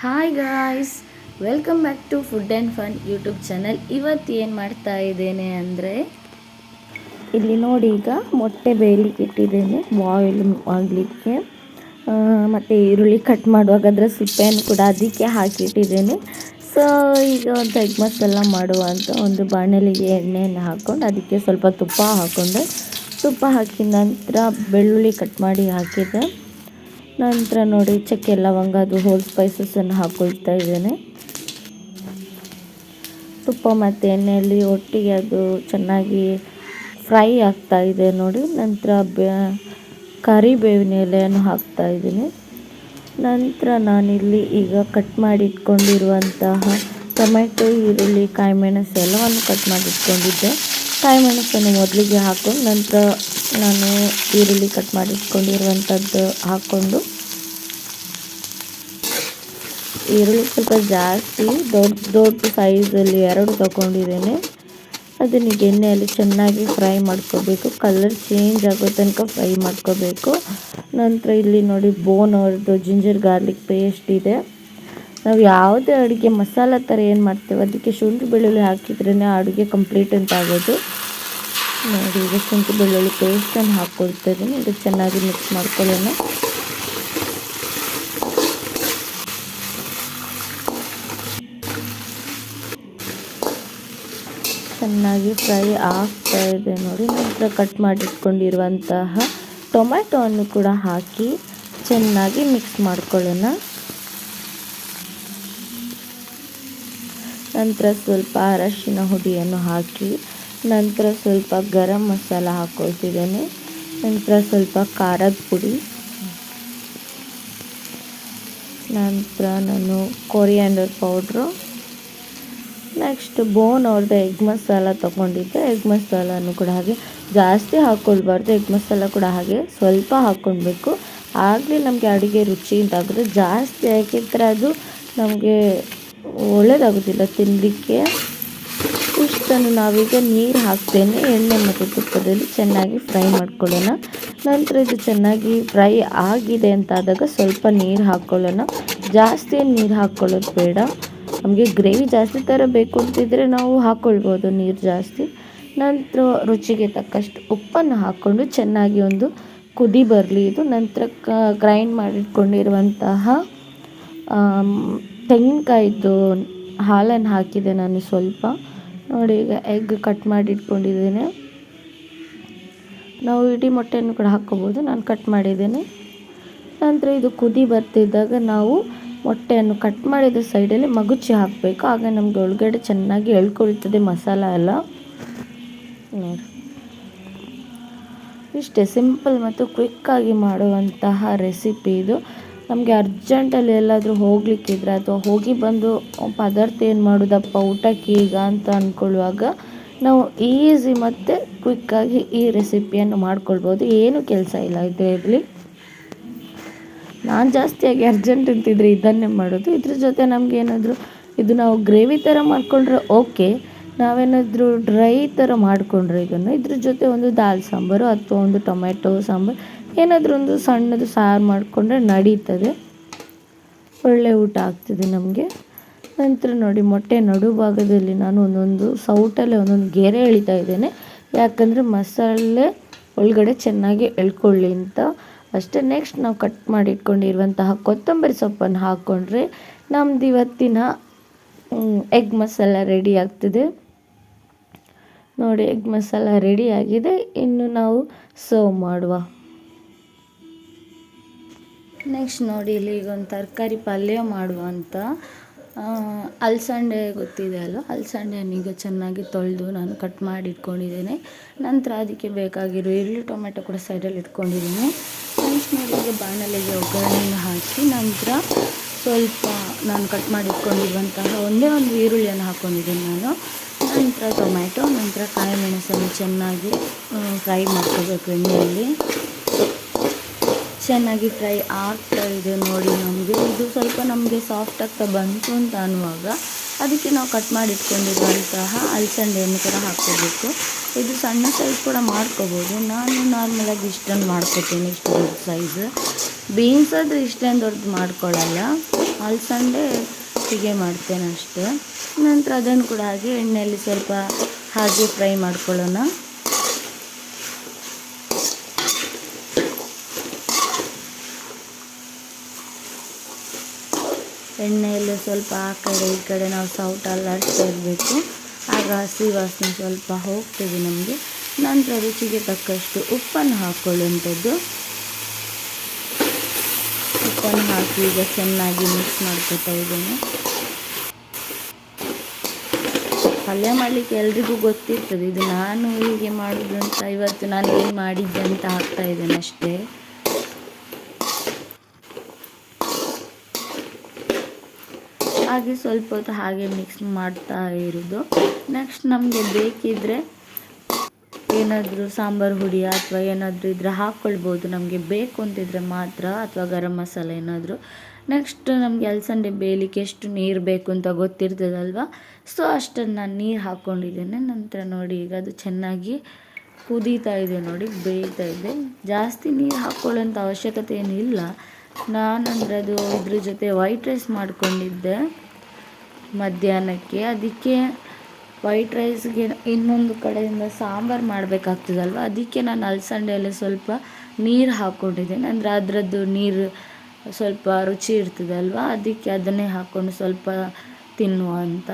Hi guys, welcome back to food and fun YouTube channel. ಇವತ್ತು ಏನು ಮಾಡ್ತಾ ಇದ್ದೇನೆ ಅಂದರೆ, ಇಲ್ಲಿ ನೋಡಿ, ಈಗ ಮೊಟ್ಟೆ ಬೇಯಲಿಕ್ಕೆ ಇಟ್ಟಿದ್ದೇನೆ ಬಾಯ್ಲ್ ಆಗಲಿಕ್ಕೆ. ಮತ್ತು ಈರುಳ್ಳಿ ಕಟ್ ಮಾಡುವಾಗ ಅದರ ಸಿಪ್ಪೆಯನ್ನು ಕೂಡ ಅದಕ್ಕೆ ಹಾಕಿಟ್ಟಿದ್ದೇನೆ. ಸೊ ಈಗ ಒಂದು ಎಗ್ ಮಸಾಲ ಮಾಡುವ ಅಂತ ಒಂದು ಬಾಣಲಿಗೆ ಎಣ್ಣೆಯನ್ನು ಹಾಕ್ಕೊಂಡು ಅದಕ್ಕೆ ಸ್ವಲ್ಪ ತುಪ್ಪ ಹಾಕ್ಕೊಂಡೆ. ತುಪ್ಪ ಹಾಕಿದ ನಂತರ ಬೆಳ್ಳುಳ್ಳಿ ಕಟ್ ಮಾಡಿ ಹಾಕಿದ್ದೆ. ನಂತರ ನೋಡಿ, ಚಕ್ಕೆ ಲವಂಗ ಅದು ಹೋಲ್ ಸ್ಪೈಸಸನ್ನು ಹಾಕ್ಕೊಳ್ತಾ ಇದ್ದೇನೆ. ತುಪ್ಪ ಮತ್ತು ಎಣ್ಣೆಯಲ್ಲಿ ಒಟ್ಟಿಗೆ ಅದು ಚೆನ್ನಾಗಿ ಫ್ರೈ ಆಗ್ತಾ ಇದೆ ನೋಡಿ. ನಂತರ ಕರಿಬೇವಿನ ಎಲೆಯನ್ನು ಹಾಕ್ತಾ ಇದ್ದೀನಿ. ನಂತರ ನಾನಿಲ್ಲಿ ಈಗ ಕಟ್ ಮಾಡಿ ಇಟ್ಕೊಂಡಿರುವಂತಹ ಟೊಮೆಟೊ, ಈರುಳ್ಳಿ, ಕಾಯಿ ಮೆಣಸು ಎಲ್ಲವನ್ನು ಕಟ್ ಮಾಡಿ ಇಟ್ಕೊಂಡಿದ್ದೆ. ಕಾಯಿ ಮೆಣಸನ್ನು ಮೊದಲಿಗೆ ಹಾಕ್ಕೊಂಡು ನಂತರ ನಾನು ಈರುಳ್ಳಿ ಕಟ್ ಮಾಡಿ ಇಟ್ಕೊಂಡಿರುವಂಥದ್ದು ಹಾಕ್ಕೊಂಡು, ಈರುಳ್ಳಿ ಸ್ವಲ್ಪ ಜಾಸ್ತಿ ದೊಡ್ಡ ಸೈಜಲ್ಲಿ 2 ತಗೊಂಡಿದ್ದೇನೆ. ಅದನ್ನ ಎಣ್ಣೆಯಲ್ಲಿ ಚೆನ್ನಾಗಿ ಫ್ರೈ ಮಾಡ್ಕೋಬೇಕು, ಕಲರ್ ಚೇಂಜ್ ಆಗೋ ತನಕ ಫ್ರೈ ಮಾಡ್ಕೋಬೇಕು. ನಂತರ ಇಲ್ಲಿ ನೋಡಿ, ಬೋನ್ ಅವ್ರದ್ದು ಜಿಂಜರ್ ಗಾರ್ಲಿಕ್ ಪೇಸ್ಟ್ ಇದೆ. ನಾವು ಯಾವುದೇ ಅಡುಗೆ ಮಸಾಲ ಥರ ಏನು ಮಾಡ್ತೇವೆ ಅದಕ್ಕೆ ಶುಂಠಿ ಬೆಳ್ಳುಳ್ಳಿ ಹಾಕಿದ್ರೇ ಅಡುಗೆ ಕಂಪ್ಲೀಟ್ ಅಂತ ಆಗೋದು. ನೋಡಿ, ಈಗ ಶುಂಠಿ ಬೆಳ್ಳುಳ್ಳಿ ಪೇಸ್ಟನ್ನು ಹಾಕ್ಕೊಳ್ತಾ ಇದ್ದೀನಿ. ಇದು ಚೆನ್ನಾಗಿ ಮಿಕ್ಸ್ ಮಾಡ್ಕೊಳ್ಳೋಣ. ಚೆನ್ನಾಗಿ ಫ್ರೈ ಆಗ್ತಾ ಇದೆ ನೋಡಿ. ನಂತರ ಕಟ್ ಮಾಡಿಟ್ಕೊಂಡಿರುವಂತಹ ಟೊಮ್ಯಾಟೊವನ್ನು ಕೂಡ ಹಾಕಿ ಚೆನ್ನಾಗಿ ಮಿಕ್ಸ್ ಮಾಡ್ಕೊಳ್ಳೋಣ. ನಂತರ ಸ್ವಲ್ಪ ಅರಶಿನ ಹುಡಿಯನ್ನು ಹಾಕಿ, ನಂತರ ಸ್ವಲ್ಪ ಗರಂ ಮಸಾಲ ಹಾಕ್ಕೊಳ್ತಿದ್ದೇನೆ. ನಂತರ ಸ್ವಲ್ಪ ಖಾರದ ಪುಡಿ, ನಂತರ ನಾನು ಕೊರಿಯಾಂಡರ್ ಪೌಡ್ರು, ನೆಕ್ಸ್ಟ್ ಬೋನ್ ಅವ್ರದ್ದು ಎಗ್ ಮಸಾಲ ತೊಗೊಂಡಿದ್ದೆ. ಎಗ್ ಮಸಾಲನೂ ಕೂಡ ಹಾಗೆ ಜಾಸ್ತಿ ಹಾಕ್ಕೊಳ್ಬಾರ್ದು. ಎಗ್ ಮಸಾಲ ಕೂಡ ಹಾಗೆ ಸ್ವಲ್ಪ ಹಾಕ್ಕೊಳ್ಬೇಕು, ಆಗಲೇ ನಮಗೆ ಅಡುಗೆ ರುಚಿ ಅಂತಾಗೋದು. ಜಾಸ್ತಿ ಹಾಕಿದ್ರೆ ಅದು ನಮಗೆ ಒಳ್ಳೆಯದಾಗೋದಿಲ್ಲ ತಿನ್ನಲಿಕ್ಕೆ. ಇಷ್ಟನ್ನು ನಾವೀಗ ನೀರು ಹಾಕ್ತೇನೆ. ಎಣ್ಣೆ ಮತ್ತು ತುಪ್ಪದಲ್ಲಿ ಚೆನ್ನಾಗಿ ಫ್ರೈ ಮಾಡ್ಕೊಳ್ಳೋಣ. ನಂತರ ಇದು ಚೆನ್ನಾಗಿ ಫ್ರೈ ಆಗಿದೆ ಅಂತಾದಾಗ ಸ್ವಲ್ಪ ನೀರು ಹಾಕ್ಕೊಳ್ಳೋಣ. ಜಾಸ್ತಿ ನೀರು ಹಾಕ್ಕೊಳ್ಳೋದು ಬೇಡ. ನಮಗೆ ಗ್ರೇವಿ ಜಾಸ್ತಿ ಥರ ಬೇಕು ಅಂತಿದ್ರೆ ನಾವು ಹಾಕ್ಕೊಳ್ಬೋದು ನೀರು ಜಾಸ್ತಿ. ನಂತರ ರುಚಿಗೆ ತಕ್ಕಷ್ಟು ಉಪ್ಪನ್ನು ಹಾಕ್ಕೊಂಡು ಚೆನ್ನಾಗಿ ಒಂದು ಕುದಿ ಬರಲಿ ಇದು. ನಂತರ ಗ್ರೈಂಡ್ ಮಾಡಿಟ್ಕೊಂಡಿರುವಂತಹ ತೆಂಗಿನಕಾಯಿದ್ದು ಹಾಲನ್ನು ಹಾಕಿದೆ ನಾನು ಸ್ವಲ್ಪ. ನೋಡಿ, ಈಗ ಎಗ್ ಕಟ್ ಮಾಡಿ ಇಟ್ಕೊಂಡಿದ್ದೇನೆ. ನಾವು ಇಡೀ ಮೊಟ್ಟೆಯನ್ನು ಕೂಡ ಹಾಕ್ಕೋಬೋದು, ನಾನು ಕಟ್ ಮಾಡಿದ್ದೇನೆ. ನಂತರ ಇದು ಕುದಿ ಬರ್ತಿದ್ದಾಗ ನಾವು ಮೊಟ್ಟೆಯನ್ನು ಕಟ್ ಮಾಡಿದ ಸೈಡಲ್ಲಿ ಮಗುಚಿ ಹಾಕಬೇಕು. ಆಗ ನಮಗೆ ಒಳಗಡೆ ಚೆನ್ನಾಗಿ ಎಳ್ಕೊಳ್ತದೆ ಮಸಾಲ ಎಲ್ಲ. ನೋಡಿ, ಇಷ್ಟೇ ಸಿಂಪಲ್ ಮತ್ತು ಕ್ವಿಕ್ಕಾಗಿ ಮಾಡುವಂತಹ ರೆಸಿಪಿ ಇದು. ನಮಗೆ ಅರ್ಜೆಂಟಲ್ಲಿ ಎಲ್ಲಾದರೂ ಹೋಗ್ಲಿಕ್ಕಿದ್ರೆ ಅಥವಾ ಹೋಗಿ ಬಂದು ಪದಾರ್ಥ ಏನು ಮಾಡೋದಪ್ಪ ಊಟಕ್ಕೆ ಈಗ ಅಂತ ಅಂದ್ಕೊಳ್ಳುವಾಗ ನಾವು ಈಸಿ ಮತ್ತು ಕ್ವಿಕ್ಕಾಗಿ ಈ ರೆಸಿಪಿಯನ್ನು ಮಾಡ್ಕೊಳ್ಬೋದು. ಏನು ಕೆಲಸ ಇಲ್ಲ ಇದರಲ್ಲಿ. ನಾನು ಜಾಸ್ತಿಯಾಗಿ ಅರ್ಜೆಂಟ್ ಅಂತಿದ್ರೆ ಇದನ್ನೇ ಮಾಡೋದು. ಇದ್ರ ಜೊತೆ ನಮಗೇನಾದರೂ ಇದು ನಾವು ಗ್ರೇವಿ ಥರ ಮಾಡಿಕೊಂಡ್ರೆ ಓಕೆ, ನಾವೇನಾದರೂ ಡ್ರೈ ಥರ ಮಾಡಿಕೊಂಡ್ರೆ ಇದ್ರ ಜೊತೆ ಒಂದು ದಾಲ್ ಸಾಂಬಾರು ಅಥವಾ ಒಂದು ಟೊಮೆಟೊ ಸಾಂಬಾರು ಏನಾದರೂ ಒಂದು ಸಣ್ಣದು ಸಾರು ಮಾಡಿಕೊಂಡ್ರೆ ನಡೀತದೆ, ಒಳ್ಳೆ ಊಟ ಆಗ್ತದೆ ನಮಗೆ. ನಂತರ ನೋಡಿ, ಮೊಟ್ಟೆ ನಡುಭಾಗದಲ್ಲಿ ನಾನು ಒಂದೊಂದು ಸೌಟಲ್ಲೇ ಒಂದೊಂದು ಗೆರೆ ಎಳಿತಾ ಇದ್ದೇನೆ, ಯಾಕಂದರೆ ಮಸಾಲೆ ಒಳಗಡೆ ಚೆನ್ನಾಗಿ ಎಳ್ಕೊಳ್ಳಿ ಅಂತ ಅಷ್ಟೇ. ನೆಕ್ಸ್ಟ್ ನಾವು ಕಟ್ ಮಾಡಿ ಇಟ್ಕೊಂಡಿರುವಂತಹ ಕೊತ್ತಂಬರಿ ಸೊಪ್ಪನ್ನು ಹಾಕ್ಕೊಂಡ್ರೆ ನಮ್ದು ಇವತ್ತಿನ ಎಗ್ ಮಸಾಲ ರೆಡಿ ಆಗ್ತದೆ. ನೋಡಿ, ಎಗ್ ಮಸಾಲ ರೆಡಿ ಆಗಿದೆ. ಇನ್ನು ನಾವು ಸರ್ವ್ ಮಾಡುವ. ನೆಕ್ಸ್ಟ್ ನೋಡಿ, ಇಲ್ಲಿ ಈಗ ಒಂದು ತರಕಾರಿ ಪಲ್ಯ ಮಾಡುವ ಅಂತ. ಅಲಸಂಡೆ ಗೊತ್ತಿದೆ ಅಲ್ವ, ಅಲಸಂಡೆಯನ್ನು ಈಗ ಚೆನ್ನಾಗಿ ತೊಳೆದು ನಾನು ಕಟ್ ಮಾಡಿ ಇಟ್ಕೊಂಡಿದ್ದೇನೆ. ನಂತರ ಅದಕ್ಕೆ ಬೇಕಾಗಿರೋ ಈರುಳ್ಳಿ ಟೊಮೆಟೊ ಕೂಡ ಸೈಡಲ್ಲಿ ಇಟ್ಕೊಂಡಿದ್ದೀನಿ. ನೆಕ್ಸ್ಟ್ ನೋಡಿ, ಈಗ ಬಾಣಲೆಗೆ ಒಗ್ಗರಣೆಯನ್ನು ಹಾಕಿ ನಂತರ ಸ್ವಲ್ಪ ನಾನು ಕಟ್ ಮಾಡಿ ಇಟ್ಕೊಂಡಿರುವಂತಹ ಒಂದೇ ಒಂದು ಈರುಳ್ಳಿಯನ್ನು ಹಾಕ್ಕೊಂಡಿದ್ದೀನಿ ನಾನು. ನಂತರ ಟೊಮೆಟೊ, ನಂತರ ಕಾಯಿ ಮೆಣಸನ್ನು ಚೆನ್ನಾಗಿ ಫ್ರೈ ಮಾಡ್ಕೋಬೇಕು ಎಣ್ಣೆಯಲ್ಲಿ. ಚೆನ್ನಾಗಿ ಫ್ರೈ ಆಗ್ತಾ ಇದೆ ನೋಡಿ. ನಮಗೆ ಇದು ಸ್ವಲ್ಪ ನಮಗೆ ಸಾಫ್ಟ್ ಆಗ್ತಾ ಬಂತು ಅಂತ ಅನ್ನುವಾಗ ಅದಕ್ಕೆ ನಾವು ಕಟ್ ಮಾಡಿ ಇಟ್ಕೊಂಡಿರುವಂತಹ ಅಲಸಂಡೆಯನ್ನು ಕೂಡ ಹಾಕ್ಕೋಬೇಕು. ಇದು ಸಣ್ಣ ಸೈಜ್ ಕೂಡ ಮಾಡ್ಕೋಬೋದು. ನಾನು ನಾರ್ಮಲಾಗಿ ಇಷ್ಟನ್ನು ಮಾಡ್ಕೋತೀನಿ, ಇಷ್ಟು ದೊಡ್ಡ ಸೈಜ್. ಬೀನ್ಸ್ ಆದರೆ ಇಷ್ಟೇನು ದೊಡ್ಡದು ಮಾಡ್ಕೊಳ್ಳಲ್ಲ. ಅಲಸಂದೆ ಹೀಗೆ ಮಾಡ್ತೇನೆ ಅಷ್ಟೇ. ನಂತರ ಅದನ್ನು ಕೂಡ ಹಾಗೆ ಎಣ್ಣೆಯಲ್ಲಿ ಸ್ವಲ್ಪ ಹಾಗೆ ಫ್ರೈ ಮಾಡ್ಕೊಳ್ಳೋಣ. ಎಣ್ಣೆಯಲ್ಲಿ ಸ್ವಲ್ಪ ಆ ಕಡೆ ಈ ಕಡೆ ನಾವು ಸೌಟ್ ಅಲ್ಲಾಡಿಸ್ತಾ ಇರಬೇಕು. ಆಗ ಹಸಿ ವಾಸನೆ ಸ್ವಲ್ಪ ಹೋಗ್ತದೆ ನಮಗೆ. ನಂತರ ರುಚಿಗೆ ತಕ್ಕಷ್ಟು ಉಪ್ಪನ್ನು ಹಾಕ್ಕೊಳ್ಳುವಂಥದ್ದು. ಉಪ್ಪನ್ನು ಹಾಕಿ ಈಗ ಚೆನ್ನಾಗಿ ಮಿಕ್ಸ್ ಮಾಡ್ಕೊತಾ ಇದ್ದೇನೆ. ಪಲ್ಯ ಮಾಡಲಿಕ್ಕೆ ಎಲ್ರಿಗೂ ಗೊತ್ತಿರ್ತದೆ, ಇದು ನಾನು ಹೀಗೆ ಮಾಡೋದು ಅಂತ ಇವತ್ತು ನಾನು ಏನು ಮಾಡಿದ್ದೆ ಅಂತ ಹಾಕ್ತಾ ಇದ್ದೇನೆ ಅಷ್ಟೇ. ಹಾಗೆ ಸ್ವಲ್ಪ ಹೊತ್ತು ಹಾಗೆ ಮಿಕ್ಸ್ ಮಾಡ್ತಾ ಇರೋದು. ನೆಕ್ಸ್ಟ್ ನಮಗೆ ಬೇಕಿದ್ದರೆ ಏನಾದರೂ ಸಾಂಬಾರು ಹುಡಿ ಅಥವಾ ಏನಾದರೂ ಇದ್ದರೆ ಹಾಕ್ಕೊಳ್ಬೋದು, ನಮಗೆ ಬೇಕು ಅಂತಿದ್ರೆ ಮಾತ್ರ, ಅಥವಾ ಗರಂ ಮಸಾಲೆ ಏನಾದರೂ. ನೆಕ್ಸ್ಟ್ ನಮಗೆ ಅಲಸಂದೆ ಬೇಯಲಿಕ್ಕೆ ಎಷ್ಟು ನೀರು ಬೇಕು ಅಂತ ಗೊತ್ತಿರ್ತದಲ್ವ, ಸೊ ಅಷ್ಟನ್ನು ನಾನು ನೀರು ಹಾಕ್ಕೊಂಡಿದ್ದೇನೆ. ನಂತರ ನೋಡಿ ಈಗ ಅದು ಚೆನ್ನಾಗಿ ಕುದೀತಾ ಇದೆ, ನೋಡಿ ಬೇಯ್ತಾ ಇದೆ. ಜಾಸ್ತಿ ನೀರು ಹಾಕ್ಕೊಳ್ಳೋಂಥ ಅವಶ್ಯಕತೆ ಏನಿಲ್ಲ. ನಾನಂದರೆ ಅದು ಇದ್ರ ಜೊತೆ ವೈಟ್ ರೈಸ್ ಮಾಡ್ಕೊಂಡಿದ್ದೆ ಮಧ್ಯಾಹ್ನಕ್ಕೆ, ಅದಕ್ಕೆ ವೈಟ್ ರೈಸ್ಗೆ ಇನ್ನೊಂದು ಕಡೆಯಿಂದ ಸಾಂಬಾರು ಮಾಡಬೇಕಾಗ್ತದಲ್ವ, ಅದಕ್ಕೆ ನಾನು ಅಲಸಂದೆಯಲ್ಲಿ ಸ್ವಲ್ಪ ನೀರು ಹಾಕ್ಕೊಂಡಿದ್ದೇನೆ. ಅಂದರೆ ಅದರದ್ದು ನೀರು ಸ್ವಲ್ಪ ರುಚಿ ಇರ್ತದಲ್ವ, ಅದಕ್ಕೆ ಅದನ್ನೇ ಹಾಕ್ಕೊಂಡು ಸ್ವಲ್ಪ ತಿನ್ನುವ ಅಂತ.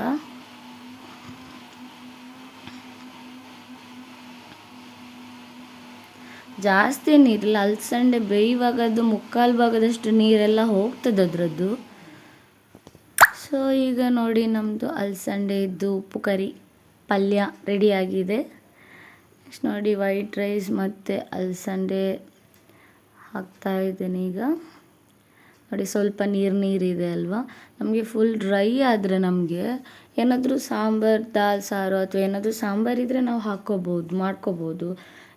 ಜಾಸ್ತಿ ನೀರಿಲ್ಲ, ಅಲಸಂದೆ ಬೇಯುವಾಗ ಅದು ಮುಕ್ಕಾಲು ಭಾಗದಷ್ಟು ನೀರೆಲ್ಲ ಹೋಗ್ತದೆ ಅದರದ್ದು. ಸೊ ಈಗ ನೋಡಿ ನಮ್ಮದು ಅಲಸಂದೆದ್ದು ಉಪ್ಪು ಕರಿ ಪಲ್ಯ ರೆಡಿಯಾಗಿದೆ. ನೆಕ್ಸ್ಟ್ ನೋಡಿ ವೈಟ್ ರೈಸ್ ಮತ್ತು ಅಲಸಂದೆ ಹಾಕ್ತಾ ಇದ್ದೇನೆ ಈಗ. ನೋಡಿ ಸ್ವಲ್ಪ ನೀರಿದೆ ಅಲ್ವಾ, ನಮಗೆ ಫುಲ್ ಡ್ರೈ ಆದರೆ ನಮಗೆ ಏನಾದರೂ ಸಾಂಬಾರು ದಾಲ್ ಸಾರು ಅಥವಾ ಏನಾದರೂ ಸಾಂಬಾರಿದ್ದರೆ ನಾವು ಮಾಡ್ಕೋಬೋದು.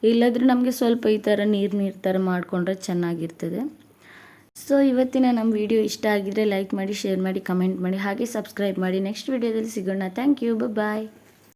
ಇಲ್ಲಾಂದರೆ ನಮಗೆ ಸ್ವಲ್ಪ ಈ ಥರ ನೀರು ಥರ ಮಾಡಿಕೊಂಡ್ರೆ ಚೆನ್ನಾಗಿರ್ತದೆ. ಸೊ ಇವತ್ತಿನ ನಮ್ಮ ವಿಡಿಯೋ ಇಷ್ಟ ಆಗಿದರೆ ಲೈಕ್ ಮಾಡಿ, ಶೇರ್ ಮಾಡಿ, ಕಮೆಂಟ್ ಮಾಡಿ, ಹಾಗೆ ಸಬ್ಸ್ಕ್ರೈಬ್ ಮಾಡಿ. ನೆಕ್ಸ್ಟ್ ವಿಡಿಯೋದಲ್ಲಿ ಸಿಗೋಣ. Thank you, bye.